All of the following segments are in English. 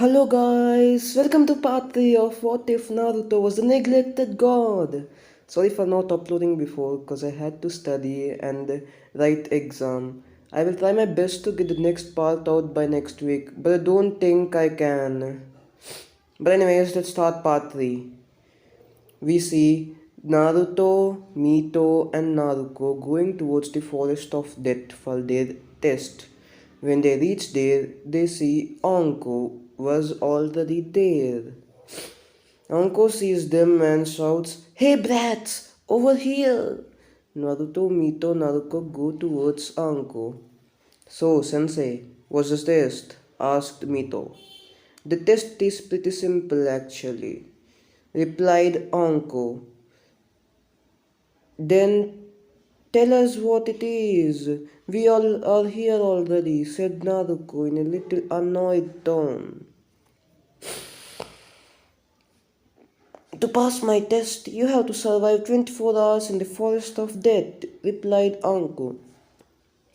Hello guys, welcome to part 3 of What If Naruto Was a Neglected God. Sorry for not uploading before because I had to study and write exam. I will try my best to get the next part out by next week, but I don't think I can. But anyways, let's start part 3. We see Naruto, Mito and Naruto going towards the forest of death for their test. When they reach there, they see Anko was already there. Anko sees them and shouts, "Hey brats, over here!" Naruto, Mito, Naruto go towards Anko. "So, Sensei, what's the test?" asked Mito. "The test is pretty simple actually," replied Anko. "Then tell us what it is. We all are here already," said Naruto in a little annoyed tone. "To pass my test, you have to survive 24 hours in the forest of death," replied Anko.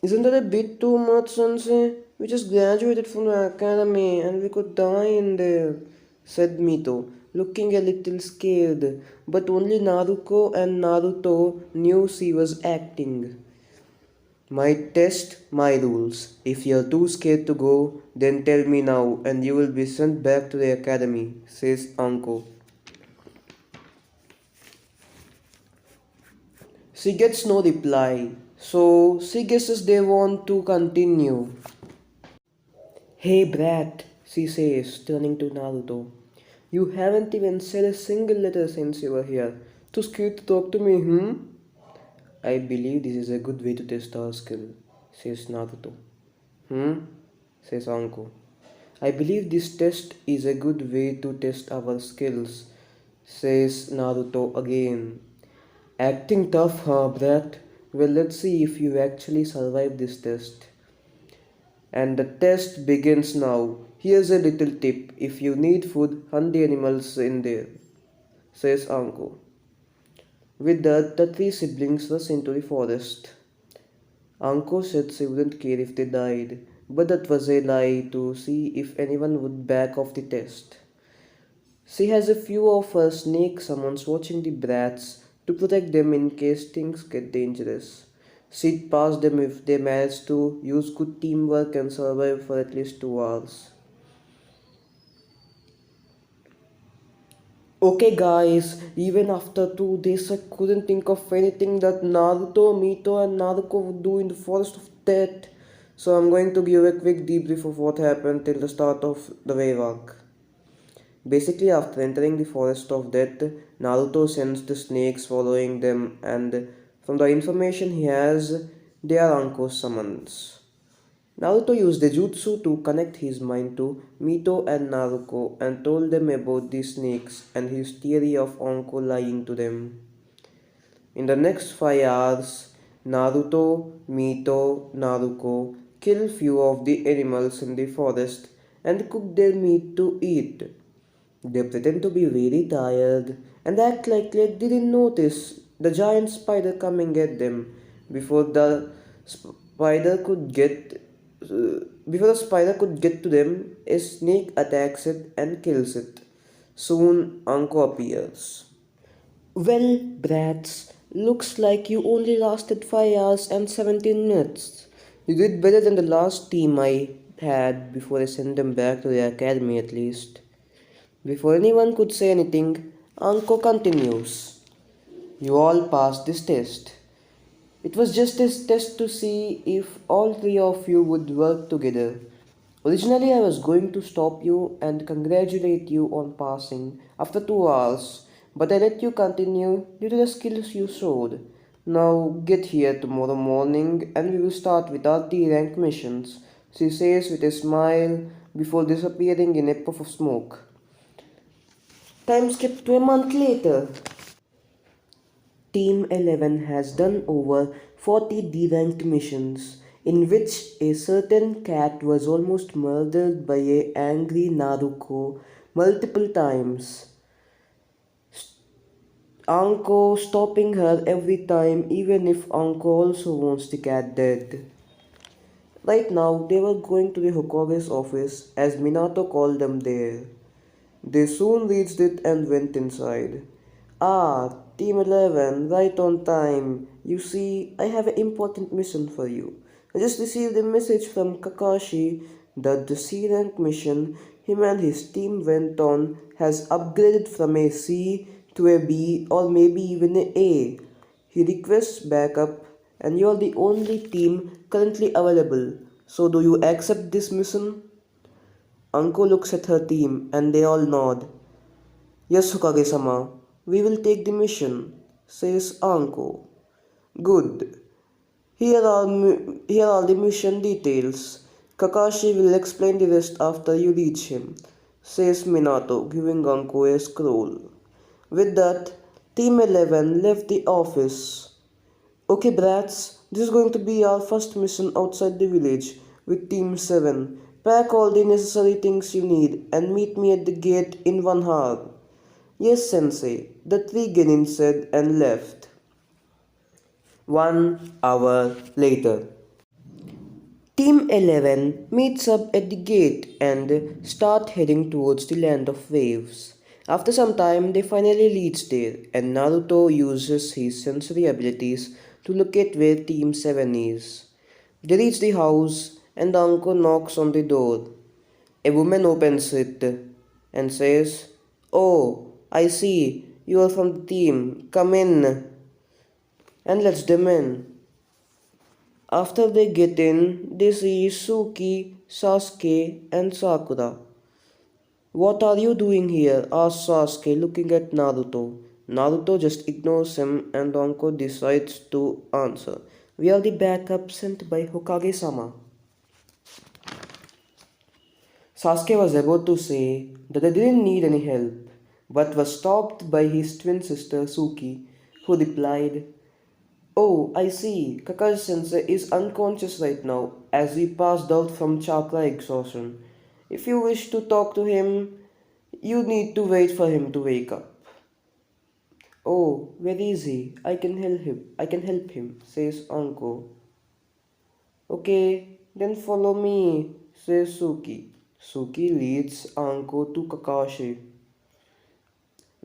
"Isn't that a bit too much, Sensei? We just graduated from the academy and we could die in there," said Mito, looking a little scared, but only Naruto and Naruto knew she was acting. "My test, my rules. If you're too scared to go, then tell me now and you will be sent back to the academy," says Anko. She gets no reply, so she guesses they want to continue. "Hey brat," she says, turning to Naruto. "You haven't even said a single letter since you were here. Too scared to talk to me, hmm?" "I believe this is a good way to test our skill," says Naruto. "Hmm?" says Anko. "I believe this test is a good way to test our skills," says Naruto again. "Acting tough, huh, brat? Well, let's see if you actually survive this test." And the test begins now. "Here's a little tip. If you need food, hunt the animals in there," says Anko. With that, the three siblings rush into the forest. Anko said she wouldn't care if they died, but that was a lie to see if anyone would back off the test. She has a few of her snake summons watching the brats to protect them in case things get dangerous. She'd pass them if they manage to use good teamwork and survive for at least 2 hours. Okay guys, even after 2 days I couldn't think of anything that Naruto, Mito and Naruto would do in the Forest of Death. So I'm going to give a quick debrief of what happened till the start of the wave arc. Basically, after entering the Forest of Death, Naruto sends the snakes following them, and from the information he has, they are Anko's summons. Naruto used the jutsu to connect his mind to Mito and Naruto and told them about the snakes and his theory of Anko lying to them. In the next 5 hours, Naruto, Mito, Naruto kill few of the animals in the forest and cook their meat to eat. They pretend to be very tired and act like they didn't notice the giant spider coming at them before the spider could get before the spider could get to them. A snake attacks it and kills it. Soon Anko appears. "Well, brats, looks like you only lasted 5 hours and 17 minutes. You did better than the last team I had before I sent them back to the academy at least." Before anyone could say anything, Anko continues. "You all passed this test. It was just a test to see if all three of you would work together. Originally, I was going to stop you and congratulate you on passing after 2 hours, but I let you continue due to the skills you showed. Now get here tomorrow morning and we will start with our T rank missions," she says with a smile before disappearing in a puff of smoke. Time skip to a month later. Team 11 has done over 40 D-ranked missions, in which a certain cat was almost murdered by a angry Naruto multiple times. Anko stopping her every time even if Anko also wants the cat dead. Right now, they were going to the Hokage's office as Minato called them there. They soon reached it and went inside. Ah, Team 11, right on time. You see, I have an important mission for you. I just received a message from Kakashi that the C rank mission him and his team went on has upgraded from a C to a B or maybe even a A. He requests backup and you're the only team currently available. So do you accept this mission? Anko looks at her team and they all nod. Yes, Hokage-sama, we will take the mission, says Anko. Good. Here are the mission details. Kakashi will explain the rest after you reach him, says Minato, giving Anko a scroll. With that, Team 11 left the office. Okay, brats, this is going to be our first mission outside the village with Team 7. Pack all the necessary things you need and meet me at the gate in 1 hour. Yes, Sensei, the three genin said and left. 1 hour later. Team 11 meets up at the gate and start heading towards the land of waves. After some time, they finally reach there, and Naruto uses his sensory abilities to locate where Team 7 is. They reach the house, and the uncle knocks on the door. A woman opens it and says, "Oh, I see, you are from the team. Come in," and lets them in. After they get in, they see Suki, Sasuke, and Sakura. "What are you doing here?" asks Sasuke, looking at Naruto. Naruto just ignores him and Anko decides to answer. "We are the backup sent by Hokage-sama." Sasuke was about to say that they didn't need any help, but was stopped by his twin sister Suki, who replied, "Oh, I see. Kakashi sensei is unconscious right now as he passed out from chakra exhaustion. If you wish to talk to him, you need to wait for him to wake up." "Oh, where is he? I can help him, says Anko. "Okay, then follow me," says Suki. Suki leads Anko to Kakashi.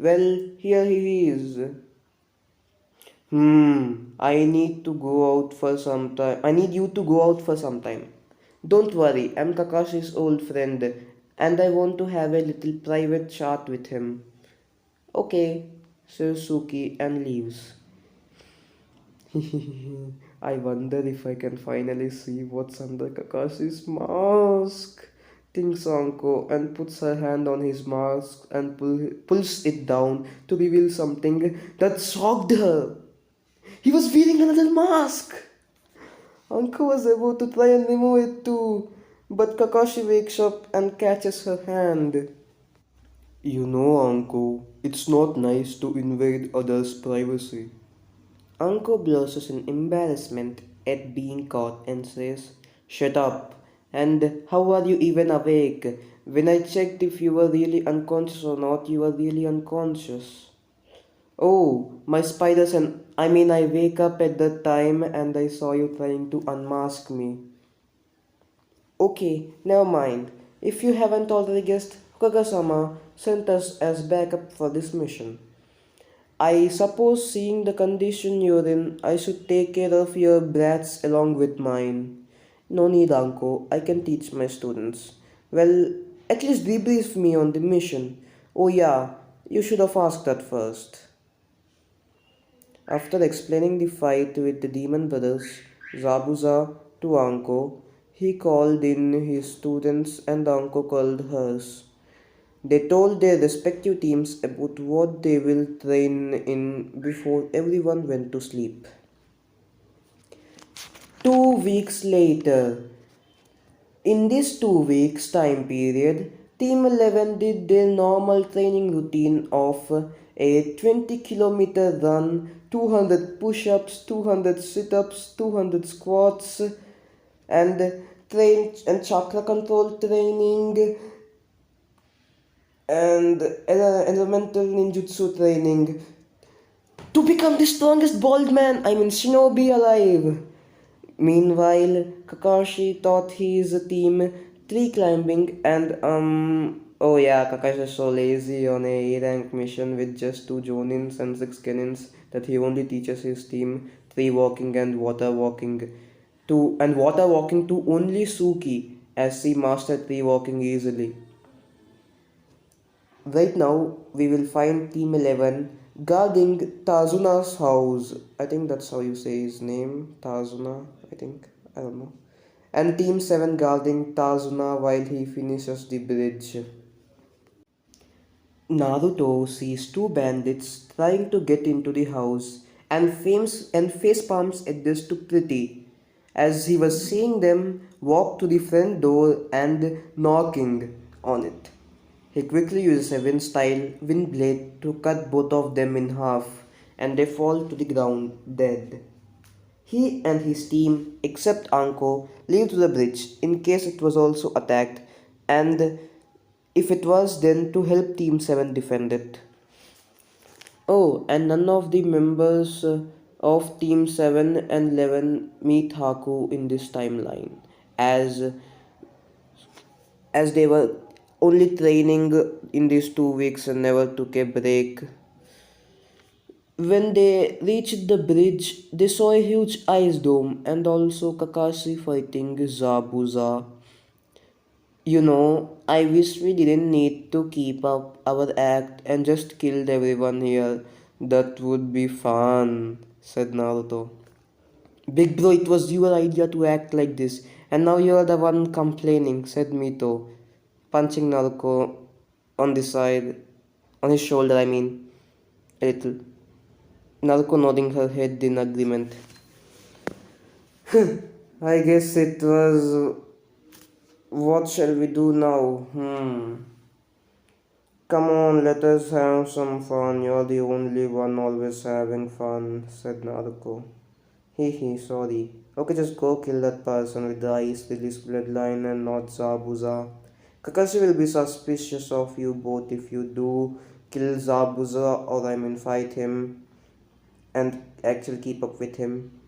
"Well, here he is." I need to go out for some time. I need you to go out for some time. "Don't worry, I'm Kakashi's old friend and I want to have a little private chat with him." "Okay," says Suki and leaves. I wonder if I can finally see what's under Kakashi's mask, thinks Anko, and puts her hand on his mask and pulls it down to reveal something that shocked her. He was wearing another mask! Anko was about to try and remove it too, but Kakashi wakes up and catches her hand. "You know, Anko, it's not nice to invade others' privacy." Anko blushes in embarrassment at being caught and says, "Shut up! And how are you even awake? When I checked if you were really unconscious or not, you were really unconscious." "Oh, my spiders and I wake up at that time and I saw you trying to unmask me." "Okay, never mind. If you haven't already guessed, Kagasama sent us as backup for this mission. I suppose seeing the condition you're in, I should take care of your brats along with mine." "No need, Anko. I can teach my students." "Well, at least debrief me on the mission." "Oh yeah, you should have asked that first." After explaining the fight with the demon brothers, Zabuza, to Anko, he called in his students and Anko called hers. They told their respective teams about what they will train in before everyone went to sleep. 2 weeks later. In this 2 weeks time period, Team 11 did their normal training routine of a 20-kilometer run, 200 push ups, 200 sit ups, 200 squats, and chakra control training and elemental ninjutsu training to become the strongest bald man, shinobi alive. Meanwhile, Kakashi thought he is a team tree climbing and oh yeah, Kakashi is so lazy on a A rank mission with just 2 Jonins and 6 Genins that he only teaches his team tree walking and water walking to only Suki as she mastered tree walking easily. Right now, we will find Team 11 guarding Tazuna's house. I think that's how you say his name. Tazuna, I think. I don't know. And Team 7 guarding Tazuna while he finishes the bridge. Naruto sees 2 bandits trying to get into the house and face palms at this to Pretty as he was seeing them walk to the front door and knocking on it. He quickly uses a wind style wind blade to cut both of them in half and they fall to the ground dead. He and his team, except Anko, leave to the bridge in case it was also attacked and if it was then to help Team 7 defend it. Oh, and none of the members of Team 7 and 11 meet Haku in this timeline as as they were only training in these 2 weeks and never took a break. When they reached the bridge, they saw a huge ice dome and also Kakashi fighting Zabuza. I wish we didn't need to keep up our act and just killed everyone here. That would be fun, said Naruto. Big bro, it was your idea to act like this, and now you're the one complaining, said Mito, punching Naruto on the side, on his shoulder, I mean, a little. Naruto nodding her head in agreement. I guess it was. What shall we do now? Come on, let us have some fun. You're the only one always having fun, said Naruto. Hee, sorry. Okay, just go kill that person with the ice release bloodline and not Zabuza. Kakashi will be suspicious of you both if you do kill Zabuza or I mean fight him and actually keep up with him.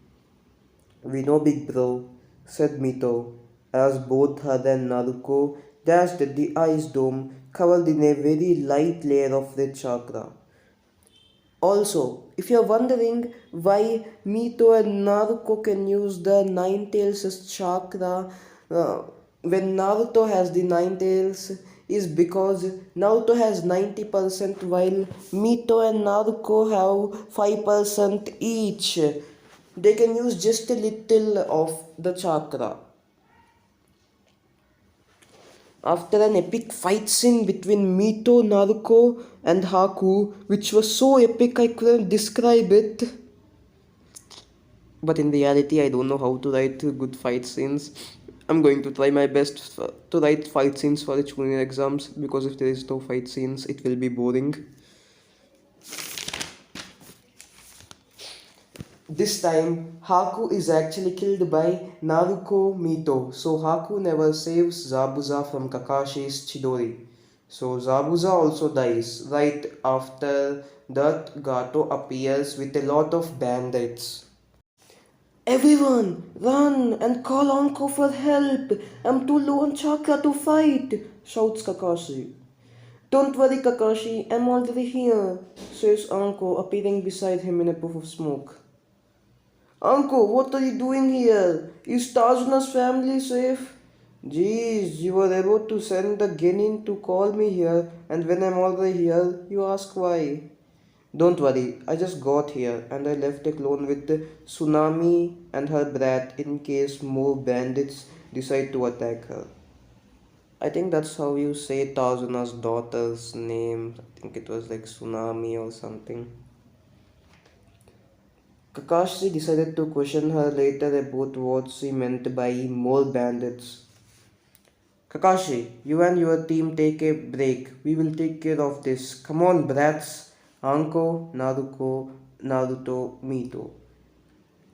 We know, big bro, said Mito, as both her and Naruto dashed at the ice dome covered in a very light layer of red chakra. Also, if you're wondering why Mito and Naruto can use the Nine Tails chakra uh, when Naruto has the Nine Tails is because Naruto has 90% while Mito and Naruto have 5% each. They can use just a little of the chakra. After an epic fight scene between Mito, Naruto, and Haku, which was so epic I couldn't describe it. But in reality, I don't know how to write good fight scenes. I'm going to try my best to write fight scenes for the junior exams because if there is no fight scenes, it will be boring. This time, Haku is actually killed by Naruto Mito, so Haku never saves Zabuza from Kakashi's Chidori. So Zabuza also dies. Right after that, Gato appears with a lot of bandits. Everyone, run and call Anko for help! I'm too low on chakra to fight! Shouts Kakashi. Don't worry, Kakashi, I'm already here, says Anko, appearing beside him in a puff of smoke. Anko, what are you doing here? Is Tazuna's family safe? Jeez, you were able to send the genin to call me here, and when I'm already here, you ask why. Don't worry, I just got here and I left a clone with Tsunami and her brat in case more bandits decide to attack her. I think that's how you say Tazuna's daughter's name. I think it was like Tsunami or something. Kakashi decided to question her later about what she meant by more bandits. Kakashi, you and your team take a break. We will take care of this. Come on, brats. Anko, Naruto, Mito.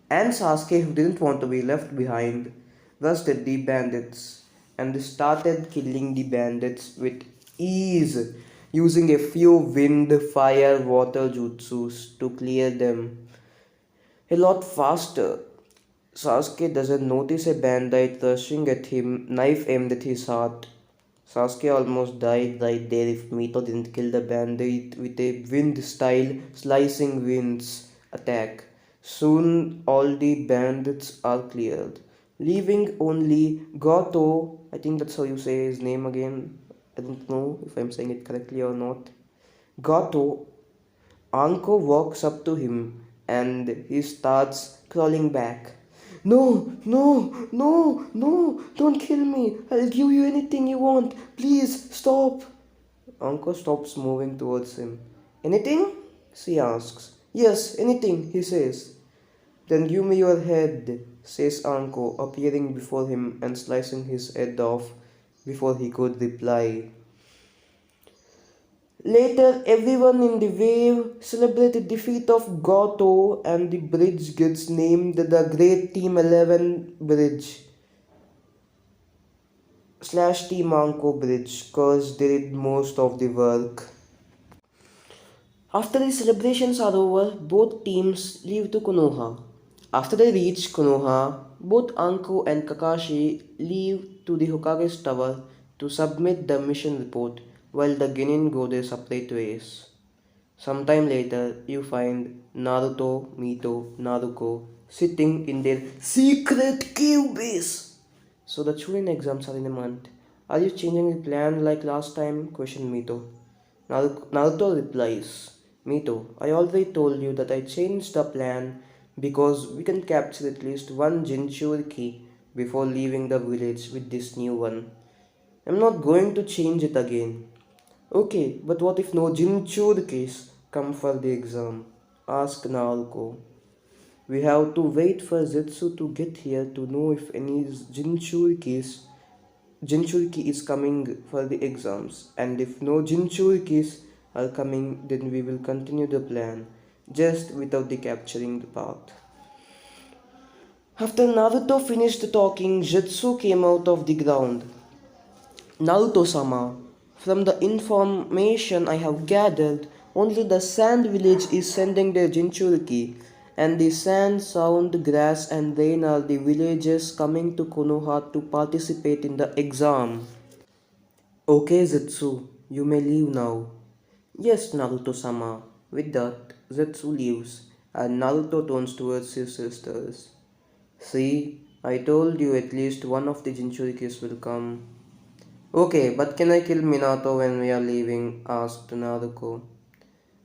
And Sasuke, who didn't want to be left behind, rushed at the bandits and started killing the bandits with ease, using a few wind, fire, water jutsus to clear them a lot faster. Sasuke doesn't notice a bandit rushing at him, knife aimed at his heart. Sasuke almost died right there if Mito didn't kill the bandit with a wind style slicing winds attack. Soon all the bandits are cleared, leaving only Goto. I think that's how you say his name again. I don't know if I'm saying it correctly or not. Goto. Anko walks up to him and he starts crawling back. No, no, no, no, don't kill me. I'll give you anything you want. Please stop. Anko stops moving towards him. Anything? She asks. Yes, anything, he says. Then give me your head, says Anko, appearing before him and slicing his head off before he could reply. Later, everyone in the wave celebrated defeat of Goto and the bridge gets named the Great Team 11 Bridge / Team Anko Bridge cause they did most of the work. After the celebrations are over, both teams leave to Konoha. After they reach Konoha, both Anko and Kakashi leave to the Hokage's tower to submit the mission report while the Genin go their separate ways. Sometime later, you find Naruto, Mito, Naruko sitting in their secret cave base. So the Chunin exams are in a month. Are you changing the plan like last time? Questioned Mito. Naruto replies, Mito, I already told you that I changed the plan because we can capture at least one Jinchuriki before leaving the village with this new one. I'm not going to change it again. Okay, but what if no Jinchurikis come for the exam? Asked Naruko. We have to wait for Zetsu to get here to know if any Jinchuriki is coming for the exams, and if no Jinchurikis are coming, then we will continue the plan, just without the capturing the part. After Naruto finished talking, Zetsu came out of the ground. Naruto-sama, from the information I have gathered, only the Sand Village is sending their Jinchuriki, and the Sand, Sound, Grass and Rain are the villages coming to Konoha to participate in the exam. Okay, Zetsu, you may leave now. Yes, Naruto-sama. With that, Zetsu leaves, and Naruto turns towards his sisters. See, I told you at least one of the Jinchurikis will come. Okay, but can I kill Minato when we are leaving? Asked Naruko.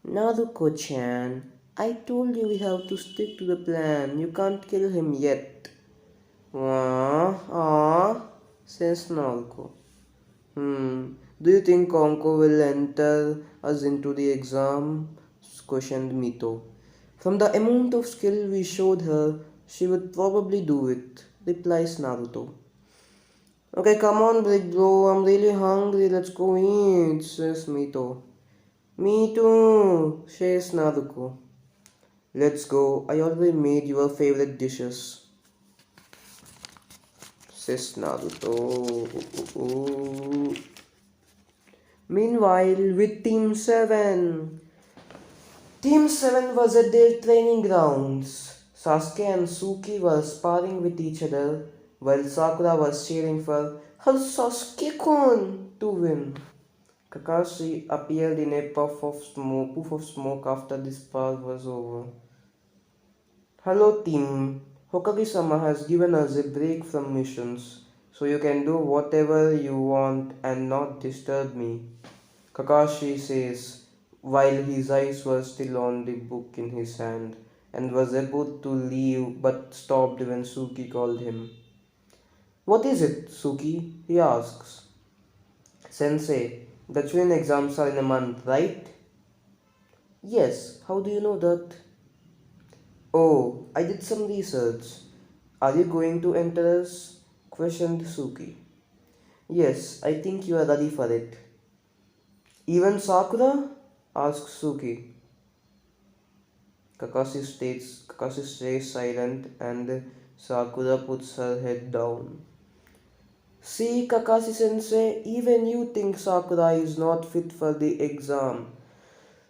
Naruko-chan, I told you we have to stick to the plan. You can't kill him yet. Says Naruko. Do you think Konko will enter us into the exam? Questioned Mito. From the amount of skill we showed her, she would probably do it, replies Naruto. Okay, come on, big bro, I'm really hungry, let's go eat, says Mito. Me too, says Naruko. Let's go, I already made your favorite dishes, says Naruto. Meanwhile, with Team 7. Team 7 was at their training grounds. Sasuke and Suki were sparring with each other while Sakura was cheering for her Sasuke-kun to win. Kakashi appeared in a puff of smoke after the spar was over. Hello team, Hokage-sama has given us a break from missions, so you can do whatever you want and not disturb me, Kakashi says, while his eyes were still on the book in his hand, and was about to leave but stopped when Suki called him. What is it, Suki? He asks. Sensei, the twin exams are in a month, right? Yes, how do you know that? Oh, I did some research. Are you going to enter us? Questioned Suki. Yes, I think you are ready for it. Even Sakura? Asks Suki. Kakashi stays silent and Sakura puts her head down. See, Kakashi sensei, even you think Sakura is not fit for the exam.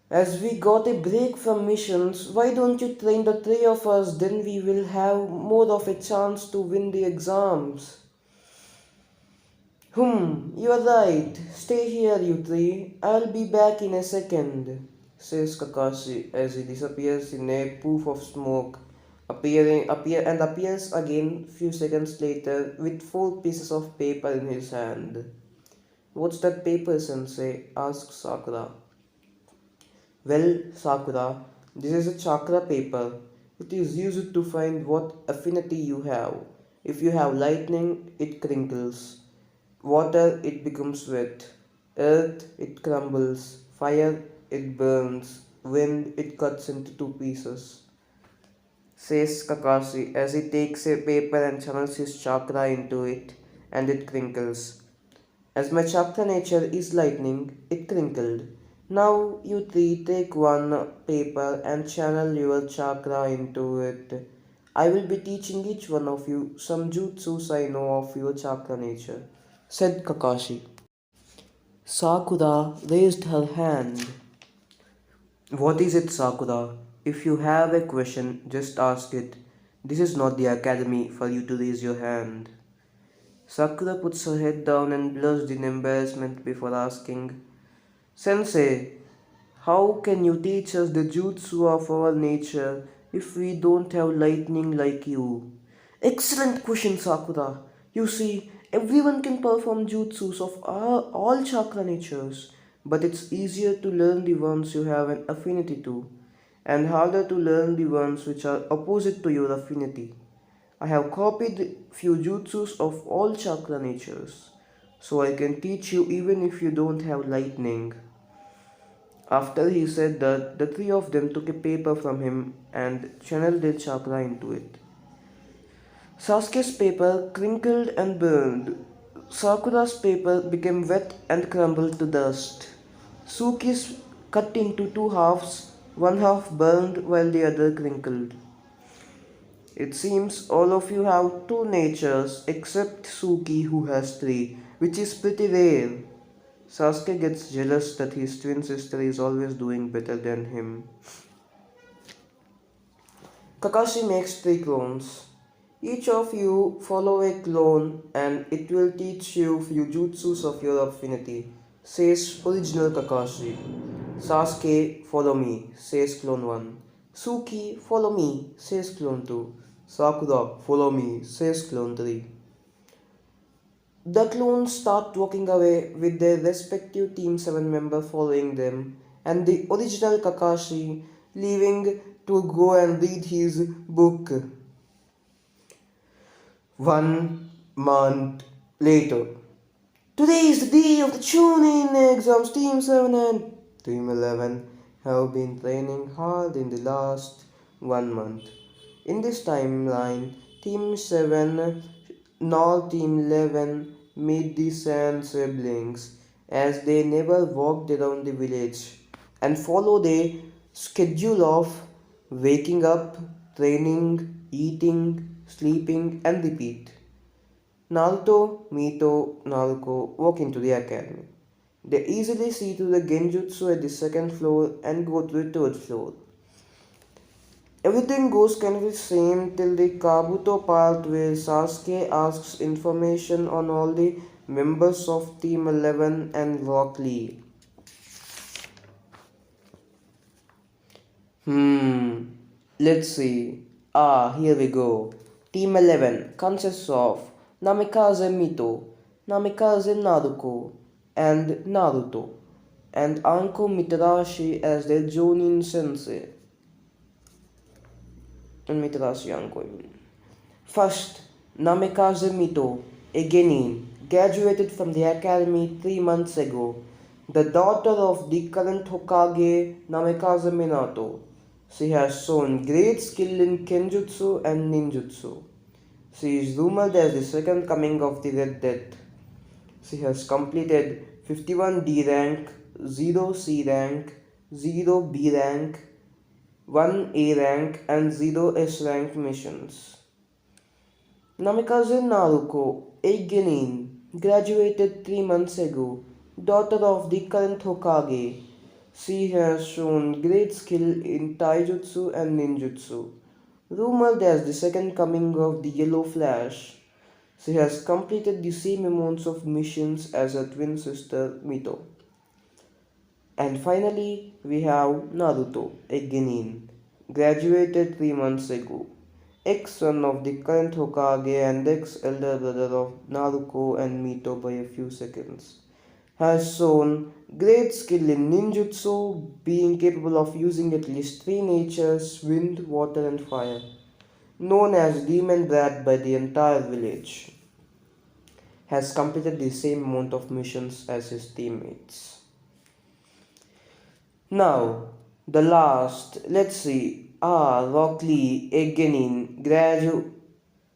As we got a break from missions, why don't you train the three of us? Then we will have more of a chance to win the exams. You're right. Stay here, you three. I'll be back in a second, says Kakashi as he disappears in a poof of smoke, appears again few seconds later with four pieces of paper in his hand. What's that paper, Sensei? Asks Sakura. Well, Sakura, this is a chakra paper. It is used to find what affinity you have. If you have lightning, it crinkles. Water, it becomes wet. Earth, it crumbles. Fire, it burns. Wind, it cuts into two pieces, says Kakashi as he takes a paper and channels his chakra into it, and it crinkles. As my chakra nature is lightning, it crinkled. Now you three take one paper and channel your chakra into it. I will be teaching each one of you some jutsus I know of your chakra nature, said Kakashi. Sakura raised her hand. What is it, Sakura? If you have a question, just ask it. This is not the academy for you to raise your hand. Sakura puts her head down and blushed in embarrassment before asking, Sensei, how can you teach us the jutsu of our nature if we don't have lightning like you? Excellent question, Sakura. You see, everyone can perform jutsus of all chakra natures, but it's easier to learn the ones you have an affinity to, and harder to learn the ones which are opposite to your affinity. I have copied few jutsus of all chakra natures, so I can teach you even if you don't have lightning. After he said that, the three of them took a paper from him and channeled their chakra into it. Sasuke's paper crinkled and burned. Sakura's paper became wet and crumbled to dust. Suki's cut into two halves, one half burned while the other crinkled. It seems all of you have two natures except Suki who has three, which is pretty rare. Sasuke gets jealous that his twin sister is always doing better than him. Kakashi makes three clones. Each of you follow a clone and it will teach you few jutsus of your affinity, says original Kakashi. Sasuke, follow me, says clone 1. Suki, follow me, says clone 2. Sakura, follow me, says clone 3. The clones start walking away with their respective Team 7 member following them, and the original Kakashi leaving to go and read his book. 1 month later. Today is the day of the Chunin exams. Team 7 and Team 11 have been training hard in the last 1 month. In this timeline, Team 7 nor Team 11 meet the Sand siblings as they never walked around the village and followed a schedule of waking up, training, eating, sleeping, and repeat. Naruto, Mito, Naruko walk into the academy. They easily see to the genjutsu at the second floor and go to the third floor. Everything goes kind of the same till the Kabuto part where Sasuke asks information on all the members of Team 11 and Rock Lee. Let's see. Here we go. Team 11 consists of Namikaze Mito, Namikaze Naruko, and Naruto, and Anko Mitarashi as their Jonin sensei. And Mitarashi Anko. First, Namikaze Mito, a genin, graduated from the academy 3 months ago, the daughter of the current Hokage Namikaze Minato. She has shown great skill in Kenjutsu and Ninjutsu. She is rumored as the second coming of the Red Death. She has completed 51 D rank, 0 C rank, 0 B rank, 1 A rank, and 0 S rank missions. Namikaze Naruko, a genin, graduated 3 months ago, daughter of the current Hokage. She has shown great skill in taijutsu and ninjutsu. Rumored as the second coming of the Yellow Flash, she has completed the same amounts of missions as her twin sister Mito. And finally, we have Naruto, a genin, graduated 3 months ago, ex-son of the current Hokage and ex-elder brother of Naruto and Mito by a few seconds. Has shown great skill in ninjutsu, being capable of using at least three natures wind, water, and fire. Known as Demon Brat by the entire village, has completed the same amount of missions as his teammates. Now, the last, let's see. Rock Lee again in graduate.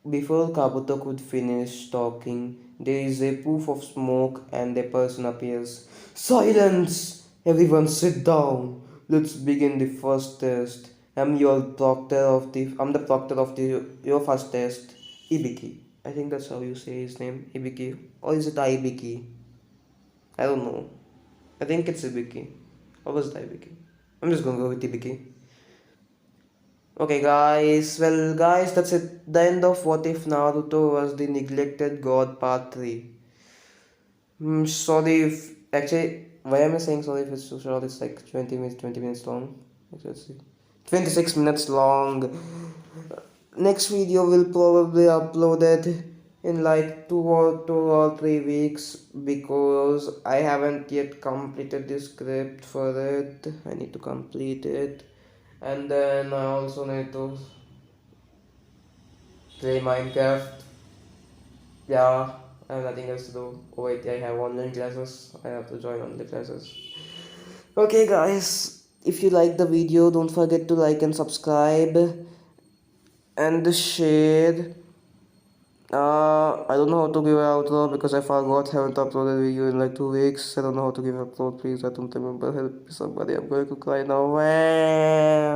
Before Kabuto could finish talking, there is a poof of smoke and a person appears. Silence! Everyone sit down. Let's begin the first test. I'm the proctor of your first test. Ibiki. I think that's how you say his name. Ibiki. Or is it Ibiki? I don't know. I think it's Ibiki. Or was it Ibiki? I'm just gonna go with Ibiki. Okay, guys. Well, guys, that's it. The end of What If Naruto Was the Neglected God Part 3. Sorry if. Actually, why am I saying sorry if it's so short? It's like 20 minutes long. Let's see. 26 minutes long. Next video will probably upload it in like 2 or 3 weeks because I haven't yet completed the script for it. I need to complete it, and then I also need to play Minecraft. Yeah, I have nothing else to do. Oh wait, I have online classes. I have to join online classes. Okay, guys, if you like the video, don't forget to like and subscribe and share. I don't know how to give an outro because I forgot. Haven't uploaded video in like 2 weeks. I don't know how to give an upload. Please, I don't remember. Help me somebody. I'm going to cry now.